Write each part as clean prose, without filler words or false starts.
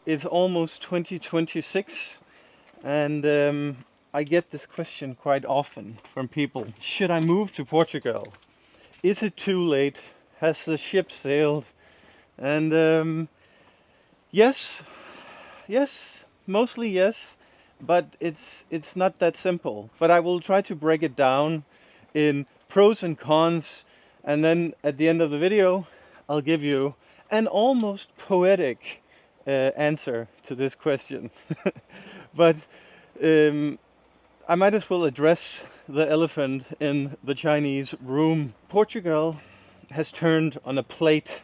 It's almost 2026, and I get this question quite often from people. Should I move to Portugal? Is it too late? Has the ship sailed? And yes, mostly yes, but it's not that simple. But I will try to break it down in pros and cons, and then at the end of the video, I'll give you an almost poetic answer to this question. But I might as well address the elephant in the Chinese room. Portugal has turned on a plate.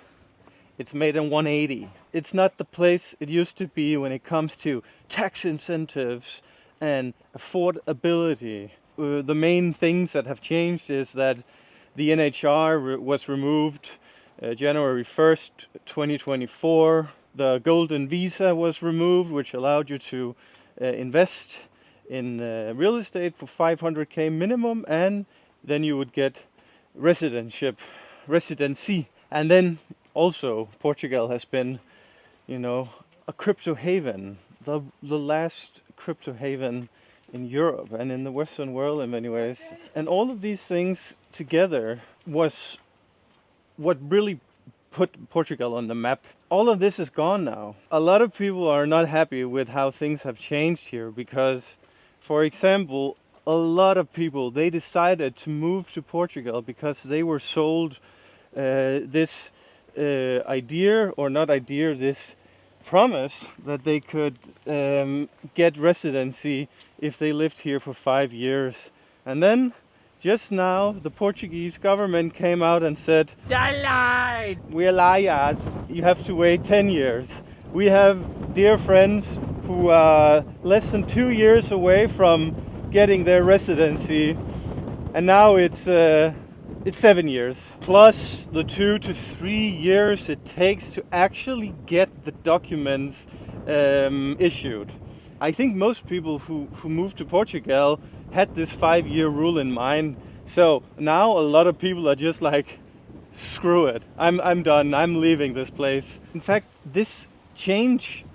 It's made in 180. It's not the place it used to be when it comes to tax incentives and affordability. The main things that have changed is that the NHR was removed January 1st, 2024. The golden visa was removed, which allowed you to invest in real estate for 500k minimum, and then you would get residency. And then also Portugal has been, a crypto haven, the last crypto haven in Europe and in the Western world in many ways. And all of these things together was what really put Portugal on the map. All of this is gone now. A lot of people are not happy with how things have changed here because, for example, a lot of people, they decided to move to Portugal because they were sold this this promise that they could get residency if they lived here for 5 years. And then just now the Portuguese government came out and said, "They lied! We're liars. You have to wait 10 years. We have dear friends who are less than 2 years away from getting their residency, and now it's 7 years, plus the 2 to 3 years it takes to actually get the documents issued." I think most people who moved to Portugal had this 5-year rule in mind. So now a lot of people are just like, screw it, I'm done, I'm leaving this place. In fact, this change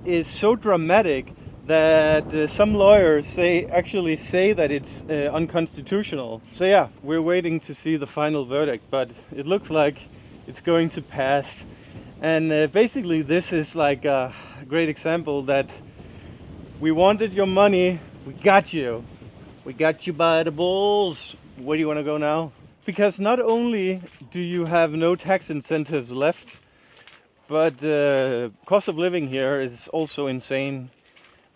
is so dramatic that some lawyers actually say that it's unconstitutional. So yeah, we're waiting to see the final verdict, but it looks like it's going to pass. And basically this is like a great example that we wanted your money, we got you by the balls. Where do you want to go now? Because not only do you have no tax incentives left, but cost of living here is also insane.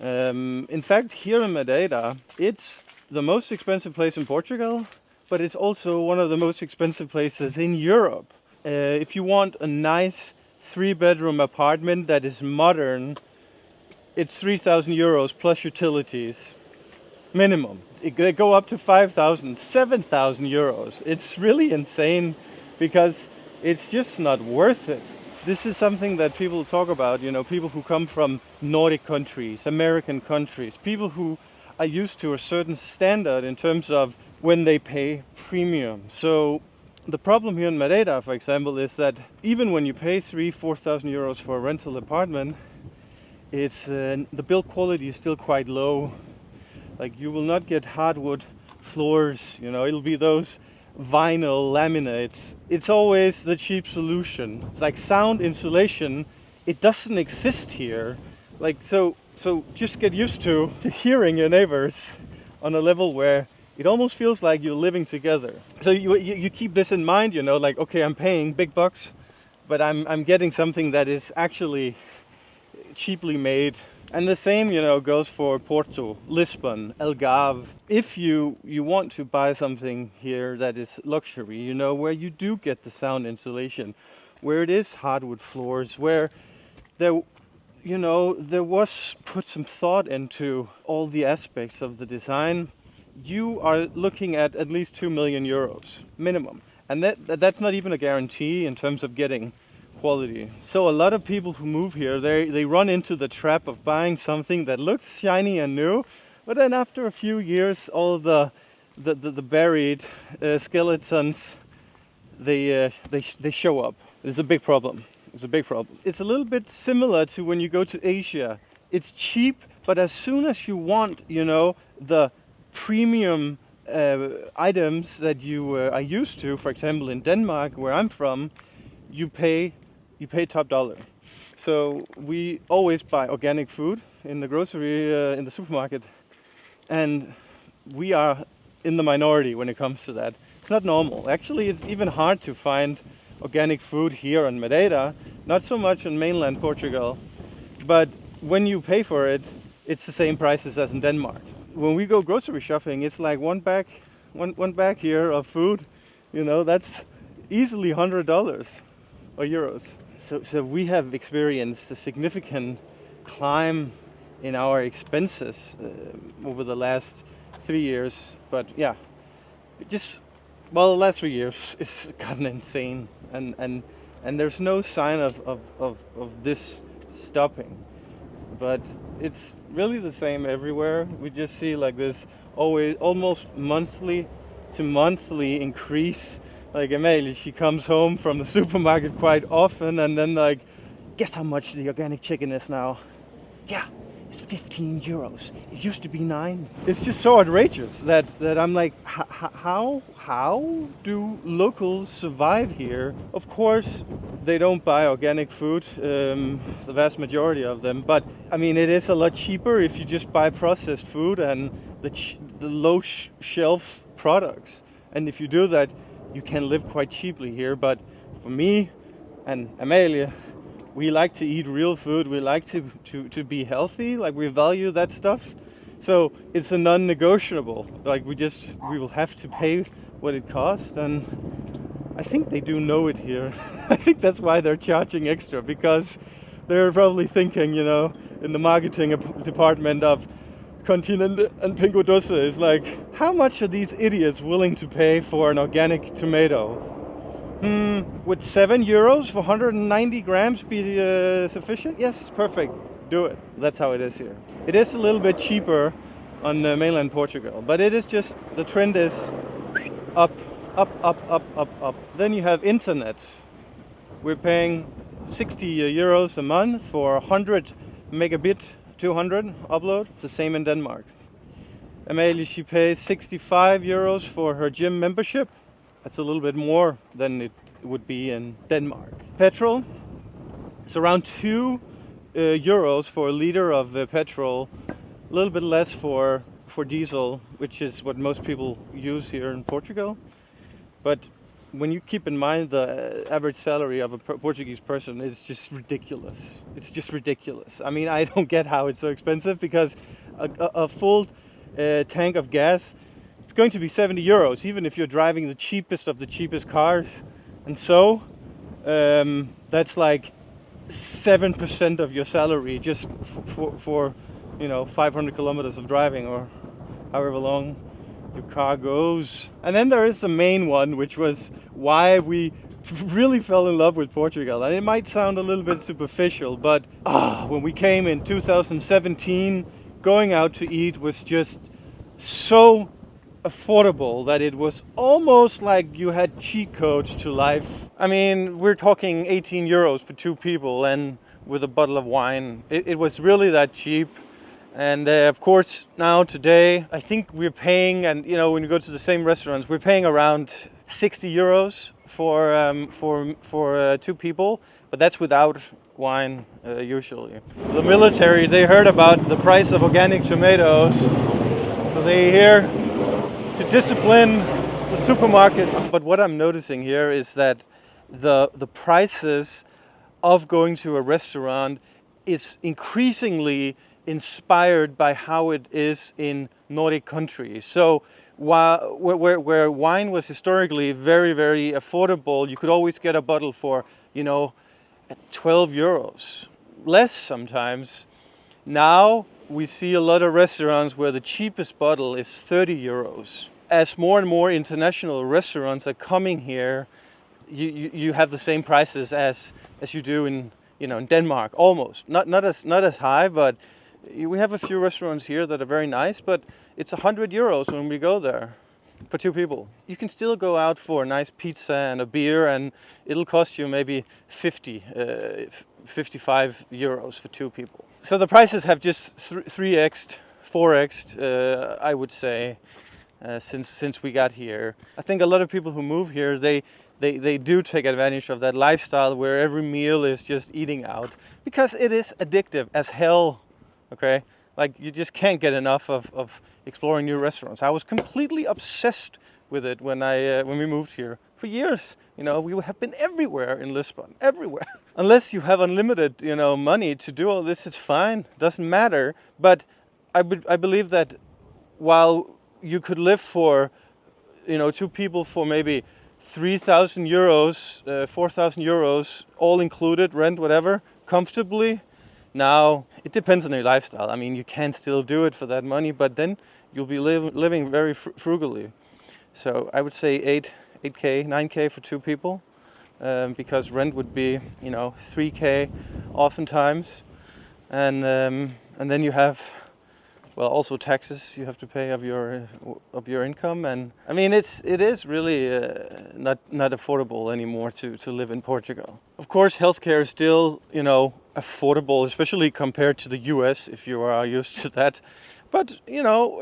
In fact, here in Madeira, it's the most expensive place in Portugal, but it's also one of the most expensive places in Europe. If you want a nice 3-bedroom apartment that is modern, it's 3,000 euros plus utilities, minimum. They go up to 5,000, 7,000 euros. It's really insane because it's just not worth it. This is something that people talk about, people who come from Nordic countries, American countries, people who are used to a certain standard in terms of when they pay premium. So the problem here in Madeira, for example, is that even when you pay 3,000-4,000 euros for a rental apartment, it's the build quality is still quite low. Like, you will not get hardwood floors, it'll be those vinyl laminates. It's always the cheap solution. It's like sound insulation, it doesn't exist here. Like, so just get used to hearing your neighbors on a level where it almost feels like you're living together. So you keep this in mind, like, okay, I'm paying big bucks, but I'm getting something that is actually cheaply made. And the same, goes for Porto, Lisbon, Algarve. If you want to buy something here that is luxury, where you do get the sound insulation, where it is hardwood floors, where there was put some thought into all the aspects of the design, you are looking at least 2 million euros minimum. And that's not even a guarantee in terms of getting quality. So a lot of people who move here, they run into the trap of buying something that looks shiny and new, but then after a few years, all the buried skeletons, they show up. It's a big problem. It's a big problem. It's a little bit similar to when you go to Asia. It's cheap, but as soon as you want, the premium items that you are used to, for example, in Denmark, where I'm from, you pay top dollar. So we always buy organic food in the grocery, in the supermarket, and we are in the minority when it comes to that. It's not normal. Actually, it's even hard to find organic food here on Madeira, not so much in mainland Portugal, but when you pay for it, it's the same prices as in Denmark. When we go grocery shopping, it's like one bag here of food, that's easily $100 or euros. So we have experienced a significant climb in our expenses over the last 3 years. But yeah, the last 3 years it's gotten insane, and there's no sign of this stopping. But it's really the same everywhere. We just see like this almost monthly increase. Like Amalie, she comes home from the supermarket quite often, and then like, guess how much the organic chicken is now? Yeah, it's 15 euros. It used to be 9. It's just so outrageous that I'm like, how do locals survive here? Of course, they don't buy organic food, the vast majority of them. But I mean, it is a lot cheaper if you just buy processed food and the low shelf products. And if you do that, you can live quite cheaply here. But for me and Amalia, we like to eat real food. We like to be healthy. Like, we value that stuff. So it's a non-negotiable. Like, we will have to pay what it costs. And I think they do know it here. I think that's why they're charging extra, because they're probably thinking, in the marketing department of Continent and Pingo Doce, is like, how much are these idiots willing to pay for an organic tomato? Would 7 euros for 190 grams be sufficient? Yes, perfect. Do it. That's how it is here. It is a little bit cheaper on mainland Portugal, but it is just, the trend is up. Then you have internet. We're paying 60 euros a month for 100 megabit 200 upload. It's the same in Denmark. Amalie, she pays 65 euros for her gym membership. That's a little bit more than it would be in Denmark. Petrol, it's around 2 euros for a liter of petrol. A little bit less for diesel, which is what most people use here in Portugal. But when you keep in mind the average salary of a Portuguese person, it's just ridiculous. It's just ridiculous. I mean, I don't get how it's so expensive, because a full tank of gas, it's going to be 70 euros, even if you're driving the cheapest of the cheapest cars. And so that's like 7% of your salary just for 500 kilometers of driving, or however long your car goes. And then there is the main one, which was why we really fell in love with Portugal. And it might sound a little bit superficial, but when we came in 2017, going out to eat was just so affordable that it was almost like you had cheat codes to life. I mean, we're talking 18 euros for 2 people, and with a bottle of wine. It was really that cheap. And of course, now today, I think we're paying, and when you go to the same restaurants, we're paying around 60 euros for 2 people, but that's without wine usually. The military, they heard about the price of organic tomatoes, so they're here to discipline the supermarkets. But what I'm noticing here is that the prices of going to a restaurant is increasingly inspired by how it is in Nordic countries. So where wine was historically very, very affordable, you could always get a bottle for, at 12 euros, less sometimes. Now we see a lot of restaurants where the cheapest bottle is 30 euros. As more and more international restaurants are coming here, you have the same prices as you do in Denmark, almost. Not as high, but we have a few restaurants here that are very nice, but it's 100 euros when we go there. for 2 people. You can still go out for a nice pizza and a beer, and it'll cost you maybe 55 euros for 2 people. So the prices have just 3x'd, 4x'd, I would say, since we got here. I think a lot of people who move here, they do take advantage of that lifestyle where every meal is just eating out, because it is addictive as hell, okay? Like, you just can't get enough of exploring new restaurants. I was completely obsessed with it when we moved here. For years, you know, we have been everywhere in Lisbon, everywhere. Unless you have unlimited, you know, money to do all this, it's fine, doesn't matter. But I believe that while you could live for, you know, 2 people for maybe 3,000 euros, 4,000 euros, all included, rent, whatever, comfortably. Now, it depends on your lifestyle. I mean, you can still do it for that money, but then you'll be living very frugally. So I would say 8K, 9K for 2 people, because rent would be, you know, 3K oftentimes. And then you have, well, also taxes you have to pay of your income. And I mean, it is really not affordable anymore to live in Portugal. Of course, healthcare is still, you know, affordable, especially compared to the US, if you are used to that. But, you know,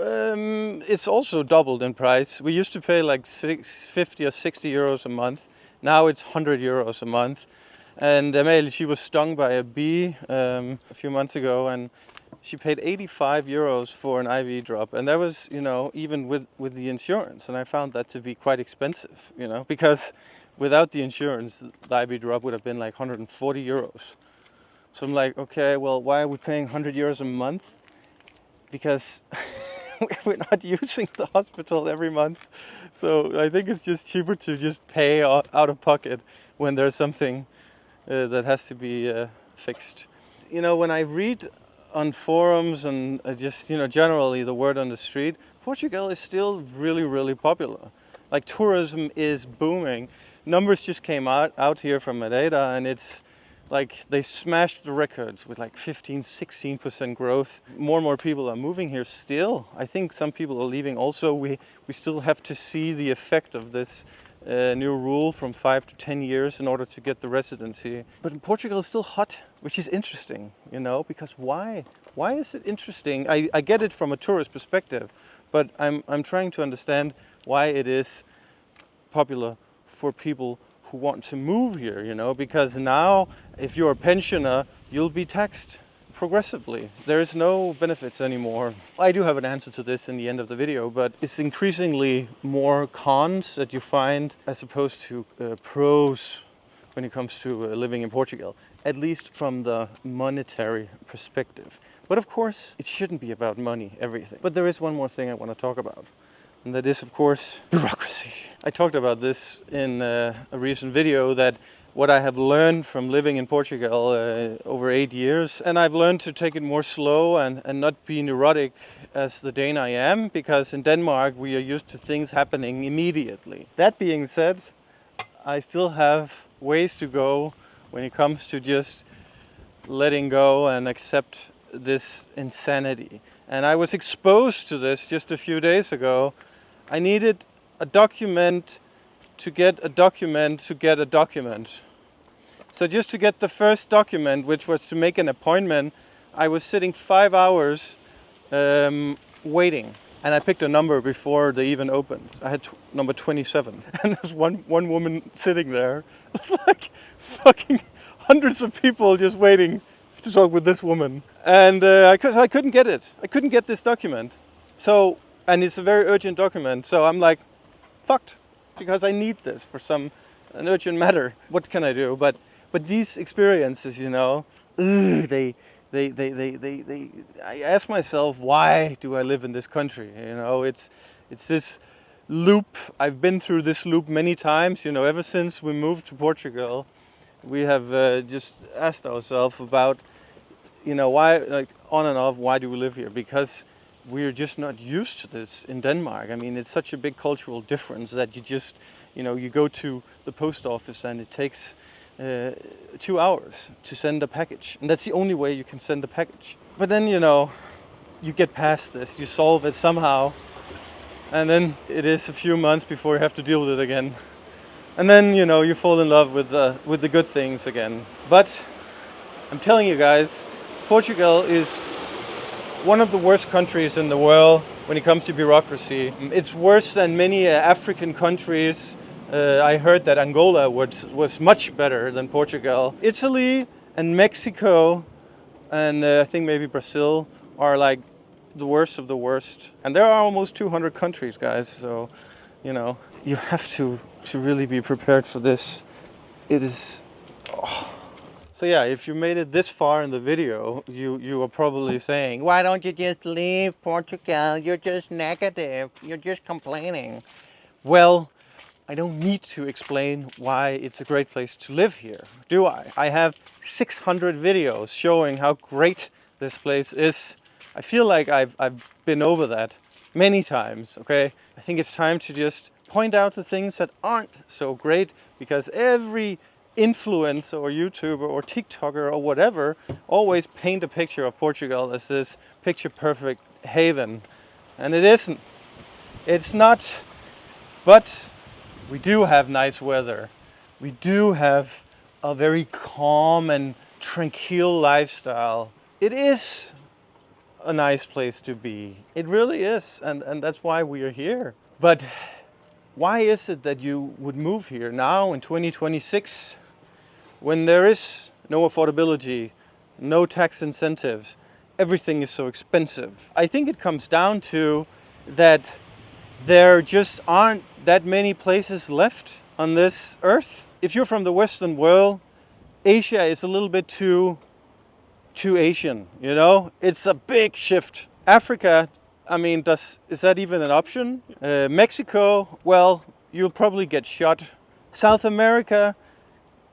it's also doubled in price. We used to pay like 50 or 60 euros a month. Now it's 100 euros a month. And Emil, she was stung by a bee a few months ago, and she paid 85 euros for an IV drop. And that was, you know, even with the insurance. And I found that to be quite expensive, you know, because without the insurance, the IV drop would have been like 140 euros. So I'm like, okay, well, why are we paying 100 euros a month? Because we're not using the hospital every month. So I think it's just cheaper to just pay out of pocket when there's something that has to be fixed. You know, when I read on forums and just, you know, generally the word on the street, Portugal is still really, really popular. Like, tourism is booming. Numbers just came out here from Madeira, and it's like they smashed the records with like 15-16% growth. More and more people are moving here still. I think some people are leaving also. We still have to see the effect of this new rule from 5 to 10 years in order to get the residency. But Portugal is still hot, which is interesting, you know, because why? Why is it interesting? I get it from a tourist perspective, but I'm trying to understand why it is popular for people who want to move here, you know, because now if you're a pensioner, you'll be taxed progressively. There is no benefits anymore. I do have an answer to this in the end of the video, but it's increasingly more cons that you find as opposed to pros when it comes to living in Portugal, at least from the monetary perspective. But of course, it shouldn't be about money, everything. But there is one more thing I want to talk about. And that is, of course, bureaucracy. I talked about this in a recent video, that what I have learned from living in Portugal over 8 years, and I've learned to take it more slow and not be neurotic as the Dane I am, because in Denmark we are used to things happening immediately. That being said, I still have ways to go when it comes to just letting go and accept this insanity. And I was exposed to this just a few days ago. I needed a document to get a document to get a document. So just to get the first document, which was to make an appointment, I was sitting 5 hours waiting. And I picked a number before they even opened. I had number 27. And there's one woman sitting there. Like fucking hundreds of people just waiting to talk with this woman. And I couldn't get it. I couldn't get this document. So, and it's a very urgent document. So I'm like, fucked, because I need this for an urgent matter. What can I do? But these experiences, you know, I ask myself, why do I live in this country? You know, it's this loop. I've been through this loop many times, you know, ever since we moved to Portugal. We have just asked ourselves about, you know, why, like on and off, why do we live here? Because we're just not used to this in Denmark. I mean, it's such a big cultural difference that you just, you know, you go to the post office and it takes 2 hours to send a package. And that's the only way you can send a package. But then, you know, you get past this, you solve it somehow. and then it is a few months before you have to deal with it again. And then, you know, you fall in love with the good things again. But I'm telling you guys, Portugal is one of the worst countries in the world when it comes to bureaucracy. It's worse than many African countries. I heard that Angola was much better than Portugal. Italy and Mexico and I think maybe Brazil are like the worst of the worst. And there are almost 200 countries, guys. So, you know, you have to really be prepared for this. It is... Oh. So yeah, if you made it this far in the video, you are probably saying, why don't you just leave Portugal? You're just negative. You're just complaining. Well, I don't need to explain why it's a great place to live here, do I? I have 600 videos showing how great this place is. I feel like I've been over that many times, okay? I think it's time to just point out the things that aren't so great, because every influencer or YouTuber or TikToker or whatever always paint a picture of Portugal as this picture perfect haven, and it isn't. It's not. But we do have nice weather. We do have a very calm and tranquil lifestyle. It is a nice place to be. It really is, and that's why we are here. But why is it that you would move here now in 2026 when there is no affordability, no tax incentives, everything is so expensive? I think it comes down to that there just aren't that many places left on this earth. If you're from the Western world, Asia is a little bit too Asian, you know? It's a big shift. Africa, I mean, is that even an option? Mexico, well, you'll probably get shot. South America,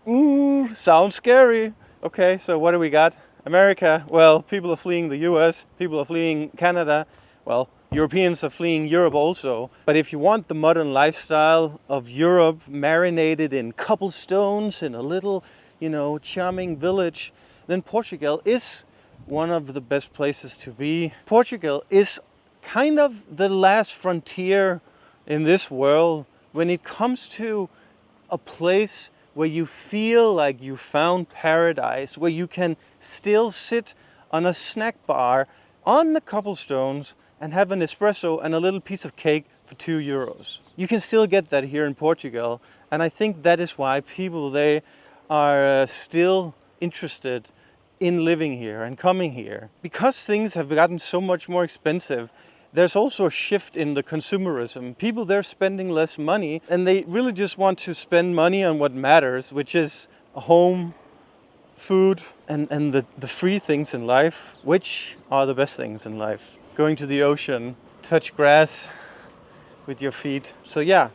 ooh, sounds scary. Okay, so what do we got? America, well, people are fleeing the US, people are fleeing Canada. Well, Europeans are fleeing Europe also. But if you want the modern lifestyle of Europe, marinated in cobblestones in a little, you know, charming village, then Portugal is one of the best places to be. Portugal is kind of the last frontier in this world when it comes to a place where you feel like you found paradise, where you can still sit on a snack bar on the cobblestones and have an espresso and a little piece of cake for €2. You can still get that here in Portugal, and I think that is why people, they are still interested in living here and coming here. Because things have gotten so much more expensive, there's also a shift in the consumerism. People, they're spending less money, and they really just want to spend money on what matters, which is a home, food, and the free things in life, which are the best things in life. Going to the ocean, touch grass with your feet. So yeah,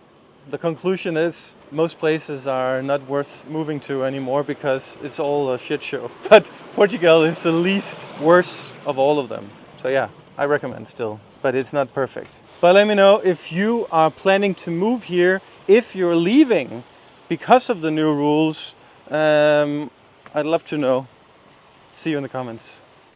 the conclusion is most places are not worth moving to anymore because it's all a shit show. But Portugal is the least worst of all of them. So yeah, I recommend still, but it's not perfect. But let me know if you are planning to move here, if you're leaving because of the new rules. I'd love to know. See you in the comments.